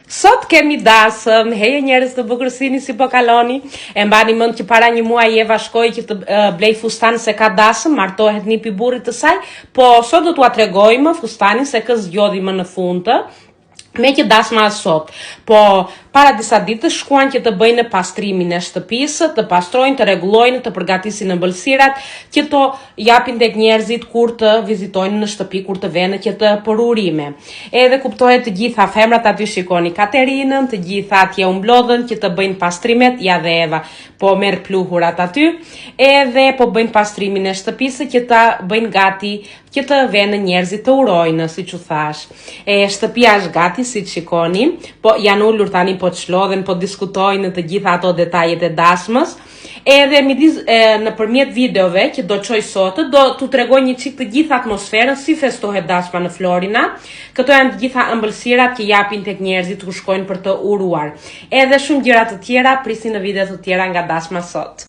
Sot kemi dasëm, heje njerëz të bukërsini si po kaloni. E mbani mend që para një muaji Eva shkoi që të blej fustan se ka dasëm, martohet nipi burrit të saj, po sot do t'ua tregojmë fustanin se kë zgjodhi më në fund të. Me që dasma sot, po para disa ditësh shkuan që të bëjnë pastrimin e shtëpisë, të pastrojnë, të rregullojnë, të përgatisin ëmbëlsirat, që to japin tek njerëzit kur të vizitojnë në shtëpi, kur të vënë që të përurime. Edhe kuptohet të gjitha femrat aty shikoni Katerinën, të gjitha atje u mblodhen që të bëjnë pastrimet, ja dhe Eva po merr pluhurat aty, edhe po bëjnë pastrimin e shtëpisë që ta bëjnë gati që të vënë njerëzit të urojnë, siç u thash. Shtëpia është gati, siç shikoni, po janë ulur tani po çlodhen, po diskutojnë të gjitha ato detajet e dasmës. Edhe nëpërmjet videove që do çoj sot, do t'u tregoj një çik të gjithë atmosferën si festohet dasma në Florina. Këto janë të gjitha ëmbëlsirat që japin tek njerëzit kur shkojnë për të uruar. Edhe shumë gjëra të tjera prisin në video të tjera nga dasma sot.